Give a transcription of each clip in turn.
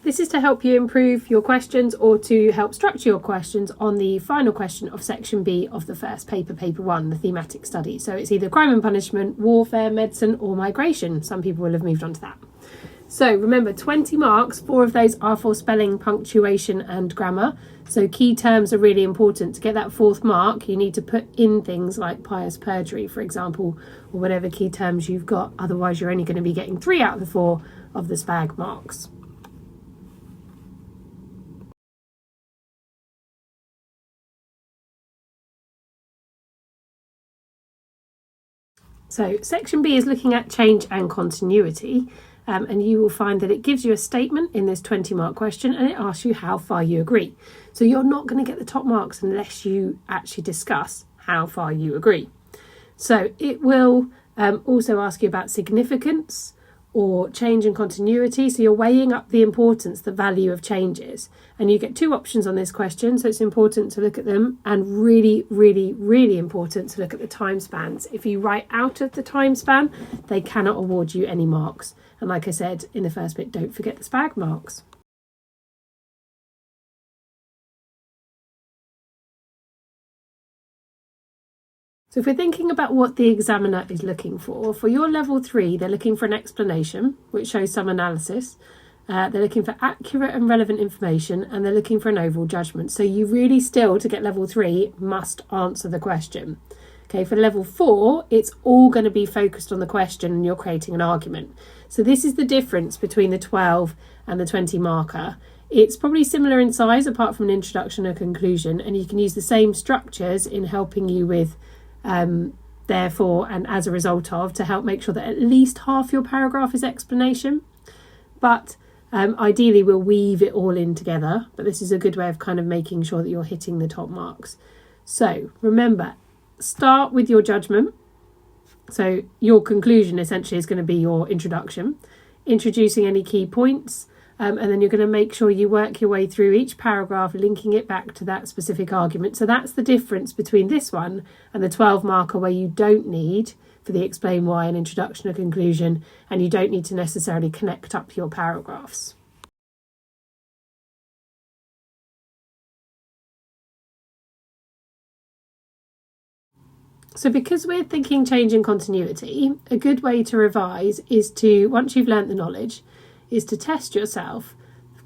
This is to help you improve your questions or to help structure your questions on the final question of section B of the first paper, paper 1, the thematic study. So it's either crime and punishment, warfare, medicine or migration. Some people will have moved on to that. So remember, 20 marks, 4 of those are for spelling, punctuation and grammar. So key terms are really important. To get that 4th mark, you need to put in things like pious perjury, for example, or whatever key terms you've got. Otherwise, you're only going to be getting 3 out of the 4 of the SPAG marks. So section B is looking at change and continuity, and you will find that it gives you a statement in this 20-mark question and it asks you how far you agree. So you're not going to get the top marks unless you actually discuss how far you agree. So it will also ask you about significance or change and continuity. So you're weighing up the importance, the value of changes. And you get 2 options on this question, so it's important to look at them, and really, really, really important to look at the time spans. If you write out of the time span, they cannot award you any marks. And like I said in the first bit, don't forget the SPAG marks. So if we're thinking about what the examiner is looking for your level 3, they're looking for an explanation, which shows some analysis. They're looking for accurate and relevant information, and they're looking for an overall judgment. So you really still, to get level 3, must answer the question. Okay, for level 4, it's all going to be focused on the question and you're creating an argument. So this is the difference between the 12 and the 20 marker. It's probably similar in size, apart from an introduction and conclusion, and you can use the same structures in helping you with therefore and as a result of, to help make sure that at least half your paragraph is explanation. But ideally we'll weave it all in together, but this is a good way of kind of making sure that you're hitting the top marks. So remember, start with your judgment. So your conclusion essentially is going to be your introduction, introducing any key points, and then you're going to make sure you work your way through each paragraph, linking it back to that specific argument. So that's the difference between this one and the 12 marker, where you don't need for the explain why, an introduction, a conclusion, and you don't need to necessarily connect up your paragraphs. So because we're thinking change and continuity, a good way to revise is to, once you've learnt the knowledge, is to test yourself,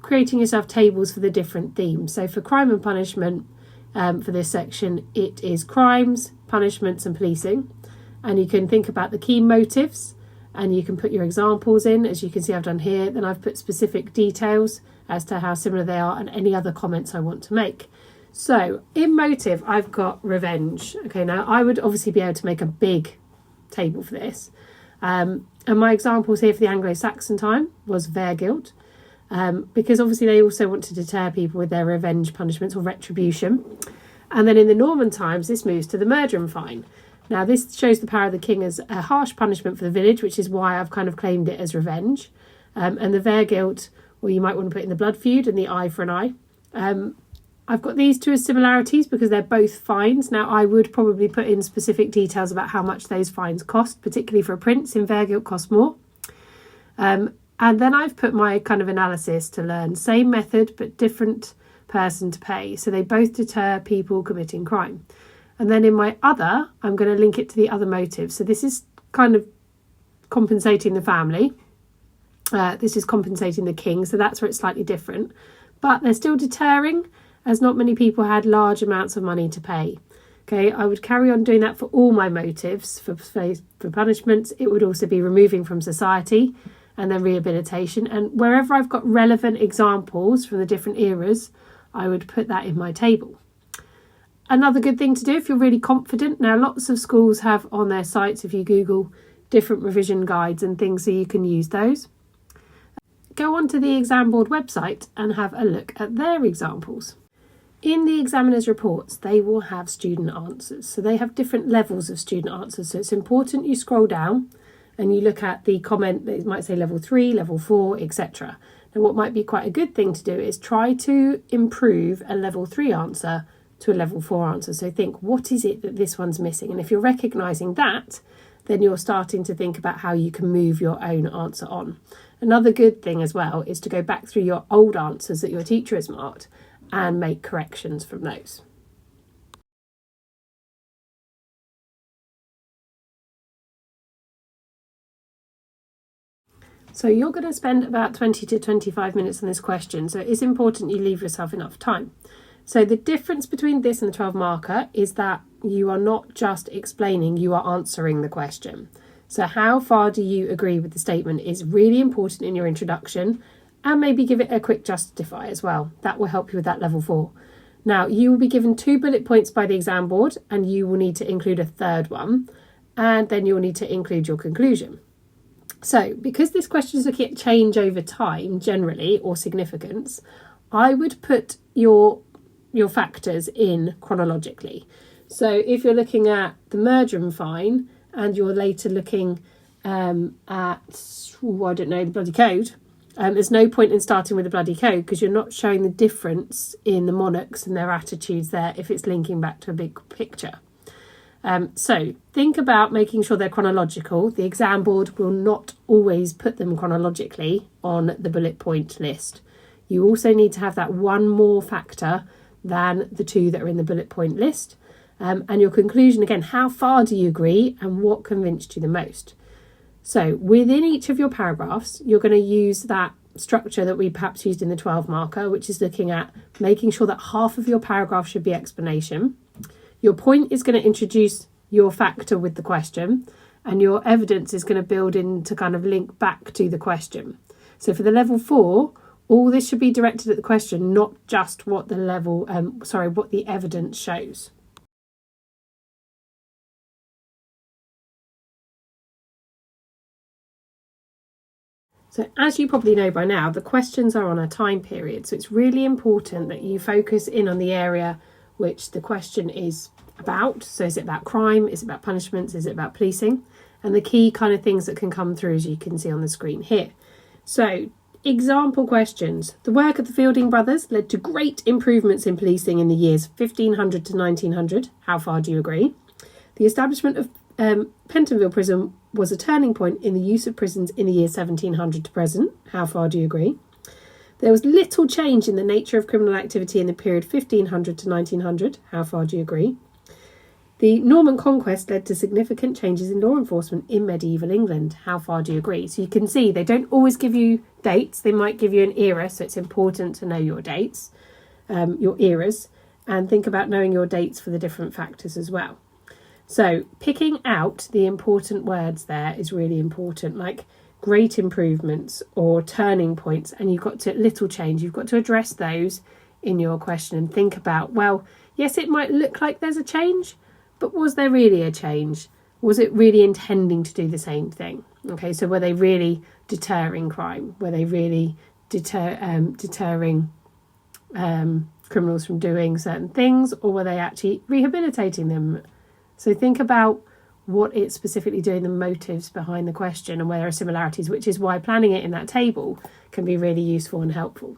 creating yourself tables for the different themes. So for crime and punishment, for this section, it is crimes, punishments and policing. And you can think about the key motives and you can put your examples in. As you can see, I've done here. Then I've put specific details as to how similar they are and any other comments I want to make. So in motive, I've got revenge. Okay, now I would obviously be able to make a big table for this. And my examples here for the Anglo-Saxon time was Wehrguilt, because obviously they also want to deter people with their revenge punishments or retribution. And then in the Norman times, this moves to the murder and fine. Now this shows the power of the king as a harsh punishment for the village, which is why I've kind of claimed it as revenge. And the Wehrguilt, or you might want to put in the blood feud and the eye for an eye. I've got these 2 as similarities because they're both fines. Now, I would probably put in specific details about how much those fines cost, particularly for a prince. In Wehrguilt cost more. And then I've put my kind of analysis to learn. Same method, but different person to pay. So they both deter people committing crime. And then in my other, I'm going to link it to the other motives. So this is kind of compensating the family. This is compensating the king. So that's where it's slightly different. But they're still deterring, as not many people had large amounts of money to pay. Okay, I would carry on doing that for all my motives. For punishments, it would also be removing from society and then rehabilitation. And wherever I've got relevant examples from the different eras, I would put that in my table. Another good thing to do if you're really confident. Now, lots of schools have on their sites, if you Google, different revision guides and things, so you can use those. Go onto the exam board website and have a look at their examples. In the examiner's reports, they will have student answers. So they have different levels of student answers. So it's important you scroll down and you look at the comment that might say level 3, level 4, etc. Now, what might be quite a good thing to do is try to improve a level 3 answer to a level 4 answer. So think, what is it that this one's missing? And if you're recognising that, then you're starting to think about how you can move your own answer on. Another good thing as well is to go back through your old answers that your teacher has marked and make corrections from those. So you're going to spend about 20 to 25 minutes on this question, so it's important you leave yourself enough time. So the difference between this and the 12 marker is that you are not just explaining, you are answering the question. So how far do you agree with the statement is really important in your introduction, and maybe give it a quick justify as well. That will help you with that level 4. Now you will be given 2 bullet points by the exam board, and you will need to include a third one, and then you'll need to include your conclusion. So because this question is looking at change over time generally, or significance, I would put your factors in chronologically. So if you're looking at the merger and fine, and you're later looking at, the bloody code, there's no point in starting with the bloody code because you're not showing the difference in the monarchs and their attitudes there if it's linking back to a big picture. So think about making sure they're chronological. The exam board will not always put them chronologically on the bullet point list. You also need to have that one more factor than the 2 that are in the bullet point list. And your conclusion, again, how far do you agree and what convinced you the most? So within each of your paragraphs, you're going to use that structure that we perhaps used in the 12 marker, which is looking at making sure that half of your paragraph should be explanation. Your point is going to introduce your factor with the question, and your evidence is going to build in to kind of link back to the question. So for the level 4, all this should be directed at the question, not just what the what the evidence shows. So as you probably know by now, the questions are on a time period. So it's really important that you focus in on the area which the question is about. So is it about crime? Is it about punishments? Is it about policing? And the key kind of things that can come through, as you can see on the screen here. So example questions. The work of the Fielding brothers led to great improvements in policing in the years 1500 to 1900. How far do you agree? The establishment of Pentonville Prison was a turning point in the use of prisons in the year 1700 to present. How far do you agree? There was little change in the nature of criminal activity in the period 1500 to 1900. How far do you agree? The Norman conquest led to significant changes in law enforcement in medieval England. How far do you agree? So you can see they don't always give you dates. They might give you an era, so it's important to know your dates, your eras, and think about knowing your dates for the different factors as well. So picking out the important words there is really important, like great improvements or turning points, and you've got to little change. You've got to address those in your question and think about, well, yes, it might look like there's a change, but was there really a change? Was it really intending to do the same thing? Okay, so were they really deterring crime? Were they really deterring criminals from doing certain things, or were they actually rehabilitating them? So think about what it's specifically doing, the motives behind the question, and where there are similarities, which is why planning it in that table can be really useful and helpful.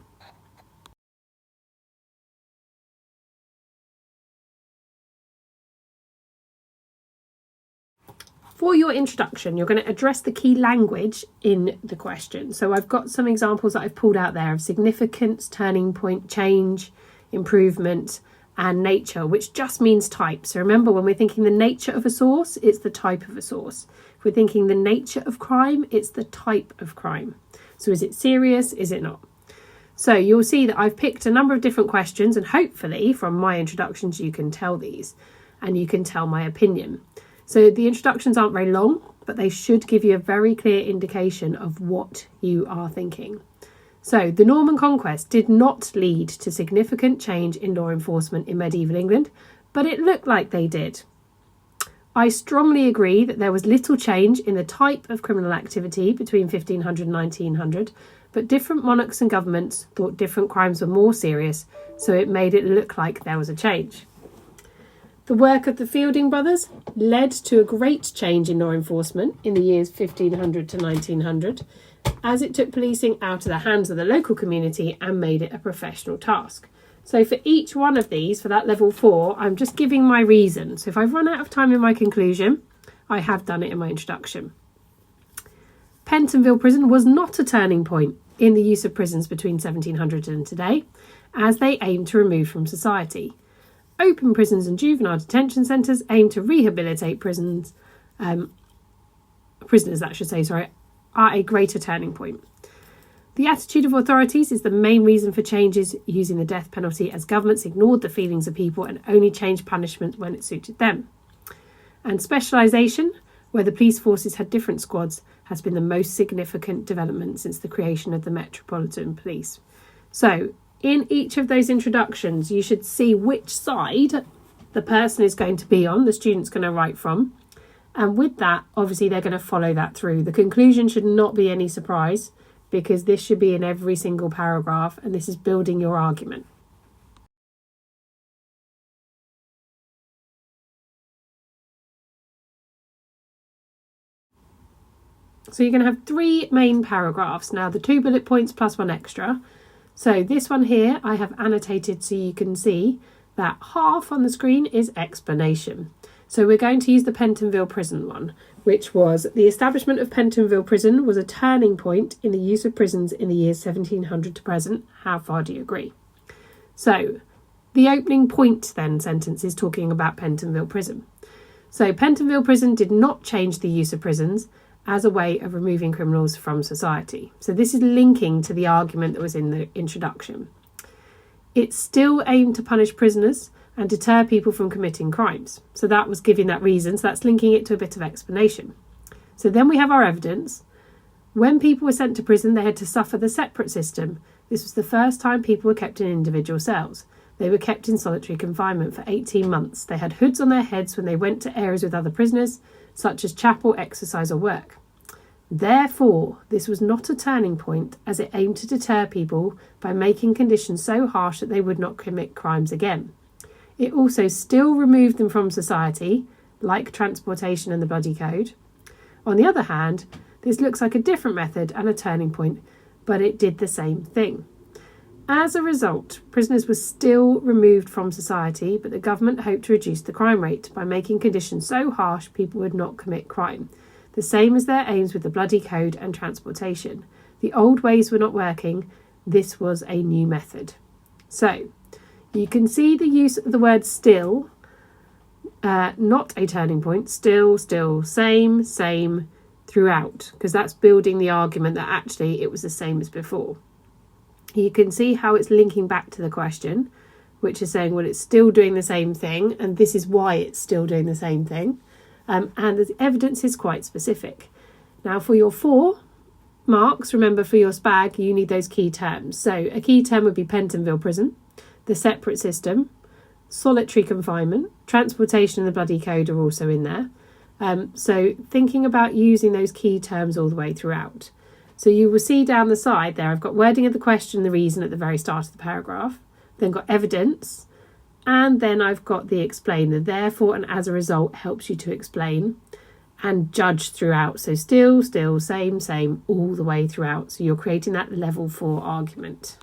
For your introduction, you're going to address the key language in the question. So I've got some examples that I've pulled out there of significance, turning point, change, improvement, and nature, which just means type. So remember, when we're thinking the nature of a source, it's the type of a source. If we're thinking the nature of crime, it's the type of crime. So is it serious? Is it not? So you'll see that I've picked a number of different questions, and hopefully from my introductions you can tell these and you can tell my opinion. So the introductions aren't very long, but they should give you a very clear indication of what you are thinking. So the Norman conquest did not lead to significant change in law enforcement in medieval England, but it looked like they did. I strongly agree that there was little change in the type of criminal activity between 1500 and 1900, but different monarchs and governments thought different crimes were more serious, so it made it look like there was a change. The work of the Fielding brothers led to a great change in law enforcement in the years 1500 to 1900, as it took policing out of the hands of the local community and made it a professional task. So for each one of these, for that level 4, I'm just giving my reason. So if I've run out of time in my conclusion, I have done it in my introduction. Pentonville Prison was not a turning point in the use of prisons between 1700 and today, as they aimed to remove from society. Open prisons and juvenile detention centres aim to rehabilitate prisoners, are a greater turning point. The attitude of authorities is the main reason for changes using the death penalty, as governments ignored the feelings of people and only changed punishment when it suited them. And specialisation, where the police forces had different squads, has been the most significant development since the creation of the Metropolitan Police. So, in each of those introductions, you should see which side the person is going to be on, the student's going to write from. And with that, obviously, they're going to follow that through. The conclusion should not be any surprise, because this should be in every single paragraph, and this is building your argument. So you're going to have 3 main paragraphs. Now, the 2 bullet points plus 1 extra. So this one here I have annotated so you can see that half on the screen is explanation. So we're going to use the Pentonville Prison one, which was the establishment of Pentonville Prison was a turning point in the use of prisons in the years 1700 to present. How far do you agree? So the opening point then sentence is talking about Pentonville Prison. So Pentonville Prison did not change the use of prisons as a way of removing criminals from society. So this is linking to the argument that was in the introduction. It still aimed to punish prisoners and deter people from committing crimes. So that was giving that reason. So that's linking it to a bit of explanation. So then we have our evidence. When people were sent to prison, they had to suffer the separate system. This was the first time people were kept in individual cells. They were kept in solitary confinement for 18 months. They had hoods on their heads when they went to areas with other prisoners, such as chapel, exercise or work. Therefore, this was not a turning point, as it aimed to deter people by making conditions so harsh that they would not commit crimes again. It also still removed them from society, like transportation and the Bloody Code. On the other hand, this looks like a different method and a turning point, but it did the same thing. As a result, prisoners were still removed from society, but the government hoped to reduce the crime rate by making conditions so harsh people would not commit crime. The same as their aims with the Bloody Code and transportation. The old ways were not working. This was a new method. So, you can see the use of the word still, not a turning point, still, same, throughout, because that's building the argument that actually it was the same as before. You can see how it's linking back to the question, which is saying, well, it's still doing the same thing, and this is why it's still doing the same thing. And the evidence is quite specific. Now, for your 4 marks, remember for your SPAG, you need those key terms. So a key term would be Pentonville Prison, the separate system, solitary confinement, transportation and the Bloody Code are also in there. So thinking about using those key terms all the way throughout. So you will see down the side there, I've got wording of the question, the reason at the very start of the paragraph, then got evidence, and then I've got the explain, the therefore and as a result helps you to explain, and judge throughout. So still, same, all the way throughout. So you're creating that level 4 argument.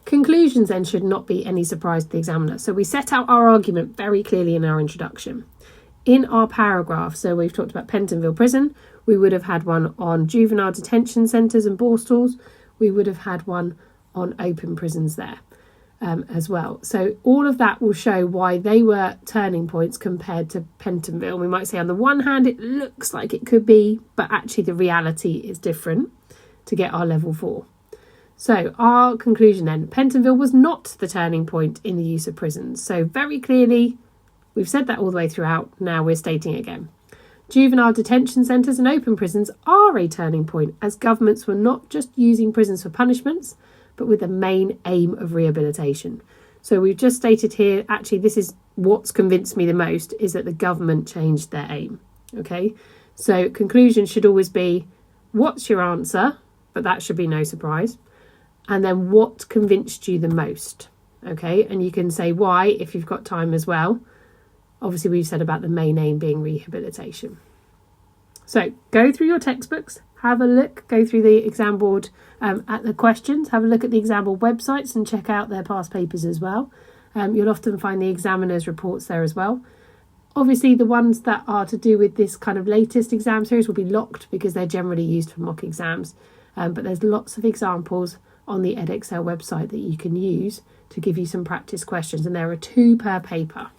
Conclusions then should not be any surprise to the examiner. So we set out our argument very clearly in our introduction. In our paragraph, so we've talked about Pentonville Prison, we would have had one on juvenile detention centres and borstalls. We would have had one on open prisons there as well. So all of that will show why they were turning points compared to Pentonville. We might say on the one hand, it looks like it could be, but actually the reality is different to get our level 4. So our conclusion then, Pentonville was not the turning point in the use of prisons. So very clearly, we've said that all the way throughout, now we're stating it again. Juvenile detention centres and open prisons are a turning point, as governments were not just using prisons for punishments, but with the main aim of rehabilitation. So we've just stated here, actually this is what's convinced me the most, is that the government changed their aim. Okay, so conclusion should always be, what's your answer? But that should be no surprise. And then what convinced you the most? Okay, and you can say why if you've got time as well. Obviously, we've said about the main aim being rehabilitation. So go through your textbooks, have a look, go through the exam board at the questions, have a look at the exam board websites and check out their past papers as well. You'll often find the examiner's reports there as well. Obviously, the ones that are to do with this kind of latest exam series will be locked because they're generally used for mock exams. But there's lots of examples on the Edexcel website that you can use to give you some practice questions, and there are 2 per paper.